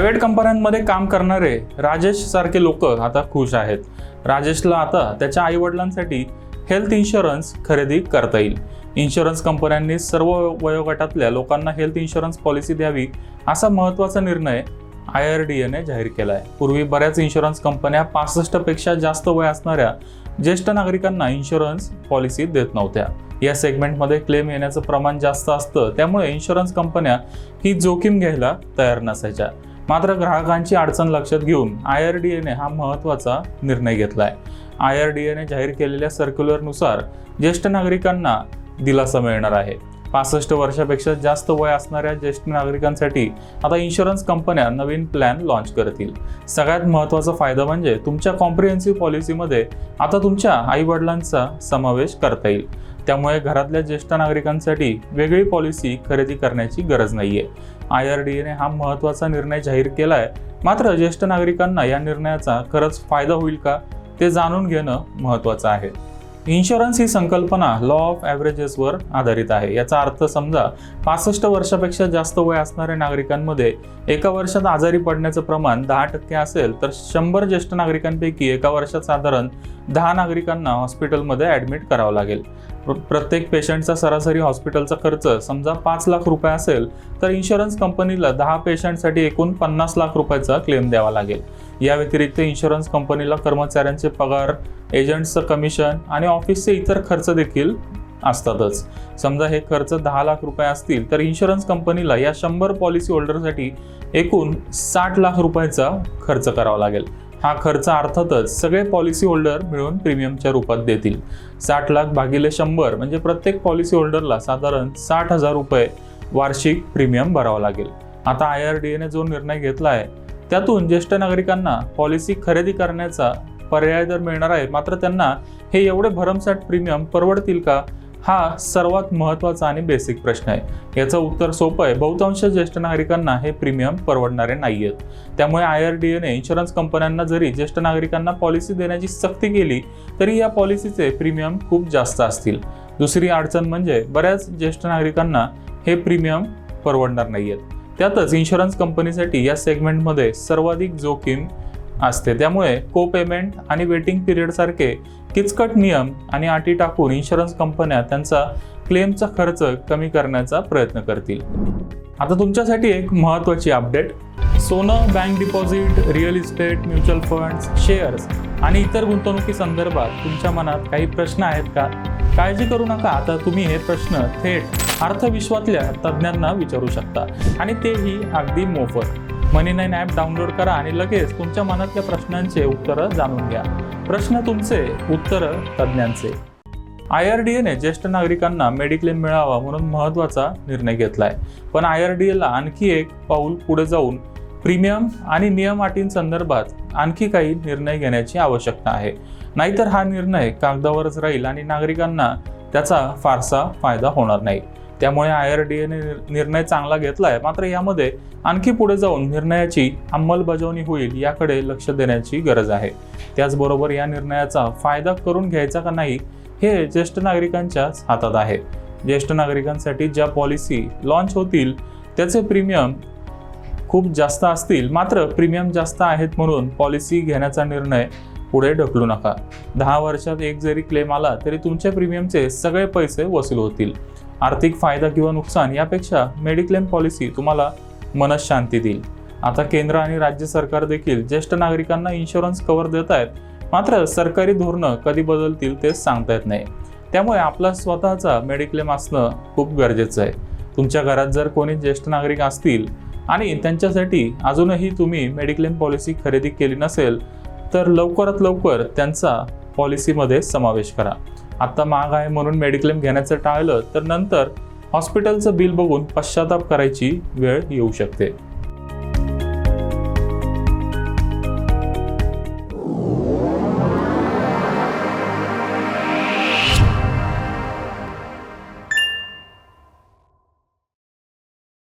Private कंपन्यांमध्ये काम करणारे राजेश सारखे लोक आता खुश आहेत. राजेशला आता त्याच्या आई वडिलांसाठी हेल्थ इन्शुरन्स खरेदी करता येईल. इन्शुरन्स कंपन्यांनी सर्व वयोगटातल्या लोकांना हेल्थ इन्शुरन्स पॉलिसी द्यावी असा महत्त्वाचा निर्णय IRDAने जाहीर केला आहे. पूर्वी बऱ्याच इन्शुरन्स कंपन्या 65 पेक्षा जास्त वय असणाऱ्या ज्येष्ठ नागरिकांना इन्शुरन्स पॉलिसी देत नव्हत्या. या सेगमेंटमध्ये क्लेम येण्याचं प्रमाण जास्त असतं, त्यामुळे इन्शुरन्स कंपन्या ही जोखीम घ्यायला तयार नसायच्या. मात्र ग्राहकांची अडचण लक्षात घेऊन IRDAने हा महत्त्वाचा निर्णय घेतलाय. IRDAने जाहीर केलेल्या सर्क्युलरनुसार ज्येष्ठ नागरिकांना दिलासा मिळणार आहे. 65 वर्षापेक्षा जास्त वय असणाऱ्या ज्येष्ठ नागरिकांसाठी आता इन्शुरन्स कंपन्या नवीन प्लॅन लॉन्च करतील. सगळ्यात महत्त्वाचा फायदा म्हणजे तुमच्या कॉम्प्रिहेन्सिव्ह पॉलिसीमध्ये आता तुमच्या आई वडिलांचा समावेश करता येईल. त्यामुळे घरातल्या ज्येष्ठ नागरिकांसाठी वेगळी पॉलिसी खरेदी करण्याची गरज नाहीये. IRDAने हा महत्त्वाचा निर्णय जाहीर केलाय. मात्र ज्येष्ठ नागरिकांना या निर्णयाचा खरंच फायदा होईल का ते जाणून घेणं महत्त्वाचं आहे. इन्शुरन्स ही संकल्पना लॉ ऑफ ॲव्हरेजेसवर आधारित आहे. याचा अर्थ समजा 65 वर्षापेक्षा जास्त वय असणाऱ्या नागरिकांमध्ये एका वर्षात आजारी पडण्याचं प्रमाण 10% असेल तर 100 ज्येष्ठ नागरिकांपैकी एका वर्षात साधारण 10 नागरिकांना हॉस्पिटलमध्ये ॲडमिट करावं लागेल. प्रत्येक पेशंटचा सरासरी हॉस्पिटलचा खर्च समजा 5 लाख रुपये असेल तर इन्शुरन्स कंपनीला 10 पेशंटसाठी एकूण 50 लाख रुपयाचा क्लेम द्यावा लागेल. या व्यतिरिक्त इन्शुरन्स कंपनीला कर्मचाऱ्यांचे पगार, एजंट्सचं कमिशन आणि ऑफिसचे इतर खर्च देखील असतातच. समजा हे खर्च 10 लाख रुपये असतील तर इन्शुरन्स कंपनीला या 100 पॉलिसी होल्डरसाठी एकूण 60 लाख रुपयाचा खर्च करावा लागेल. हा खर्च अर्थातच सगळे पॉलिसी होल्डर मिळून प्रीमियमच्या रूपात देतील. 60 लाख भागिले 100 म्हणजे प्रत्येक पॉलिसी होल्डरला साधारण 60,000 रुपये वार्षिक प्रीमियम भरावा लागेल. आता IRDAने जो निर्णय घेतला आहे त्यातून ज्येष्ठ नागरिकांना पॉलिसी खरेदी करण्याचा पर्याय तर मिळणार आहे. मात्र त्यांना हे एवढे भरमसाठ प्रीमियम परवडतील का, हा सर्वात महत्त्वाचा आणि बेसिक प्रश्न आहे. याचं उत्तर सोपं आहे. बहुतांश ज्येष्ठ नागरिकांना हे प्रीमियम परवडणारे नाहीयेत. त्यामुळे IRDAने इन्शुरन्स कंपन्यांना जरी ज्येष्ठ नागरिकांना पॉलिसी देण्याची सक्ती केली तरी या पॉलिसीचे प्रीमियम खूप जास्त असतील. दुसरी अडचण म्हणजे बऱ्याच ज्येष्ठ नागरिकांना हे प्रीमियम परवडणार नाहीयेत. त्यातच इन्शुरन्स कंपनीसाठी या सेगमेंटमध्ये सर्वाधिक जोखीम असते. त्यामुळे को पेमेंट आणि वेटिंग पिरियड सारखे किचकट नियम आणि अटी टाकून इन्शुरन्स कंपन्या त्यांचा क्लेमचा खर्च कमी करण्याचा प्रयत्न करतील. आता तुमच्यासाठी एक महत्त्वाची अपडेट. सोनं, bank deposit, real estate, mutual funds, shares आणि इतर गुंतवणुकी संदर्भात तुमच्या मनात काही प्रश्न आहेत का? काळजी करू नका. आता तुम्ही हे प्रश्न थेट अर्थविश्वातल्या तज्ज्ञांना विचारू शकता आणि तेही अगदी मोफत. Money9 ॲप डाउनलोड करा आणि लगेच तुमच्या मनातल्या प्रश्नांचे उत्तरं जाणून घ्या. प्रश्न तुमचे, उत्तरं तज्ज्ञांचे. IRDAने ज्येष्ठ नागरिकांना मेडिक्लेम मिळावा म्हणून महत्त्वाचा निर्णय घेतलाय. पण IRDAला आणखी एक पाऊल पुढे जाऊन प्रीमियम आणि नियम अटींसंदर्भात आणखी काही निर्णय घेण्याची आवश्यकता आहे. नाहीतर हा निर्णय कागदावरच राहील आणि नागरिकांना त्याचा फारसा फायदा होणार नाही. त्यामुळे IRDAने निर्णय चांगला घेतलाय. मात्र यामध्ये आणखी पुढे जाऊन निर्णयाची अंमलबजावणी होईल याकडे लक्ष देण्याची गरज आहे. त्याचबरोबर या निर्णयाचा फायदा करून घ्यायचा का नाही हे ज्येष्ठ नागरिकांच्याच हातात आहे. ज्येष्ठ नागरिकांसाठी ज्या पॉलिसी लॉन्च होतील त्याचे प्रीमियम खूप जास्त असतील. मात्र प्रीमियम जास्त आहेत म्हणून पॉलिसी घेण्याचा निर्णय पुढे ढकलू नका. 10 वर्षात एक जरी क्लेम आला तरी तुमच्या प्रीमियमचे सगळे पैसे वसूल होतील. आर्थिक फायदा किंवा नुकसान यापेक्षा मेडिक्लेम पॉलिसी तुम्हाला मनःशांती देईल. आता केंद्र आणि राज्य सरकार देखील ज्येष्ठ नागरिकांना इन्शुरन्स कव्हर देत आहेत. मात्र सरकारी धोरणं कधी बदलतील ते सांगता येत नाही. त्यामुळे आपला स्वतःचा मेडिक्लेम असणं खूप गरजेचं आहे. तुमच्या घरात जर कोणी ज्येष्ठ नागरिक असतील आणि त्यांच्यासाठी अजूनही तुम्ही मेडिक्लेम पॉलिसी खरेदी केली नसेल तर लवकरात लवकर त्यांचा पॉलिसीमध्ये समावेश करा. आता महाग आहे म्हणून मेडिक्लेम घेण्याचं टाळलं तर नंतर हॉस्पिटलचं बिल बघून पश्चाताप करायची वेळ येऊ शकते.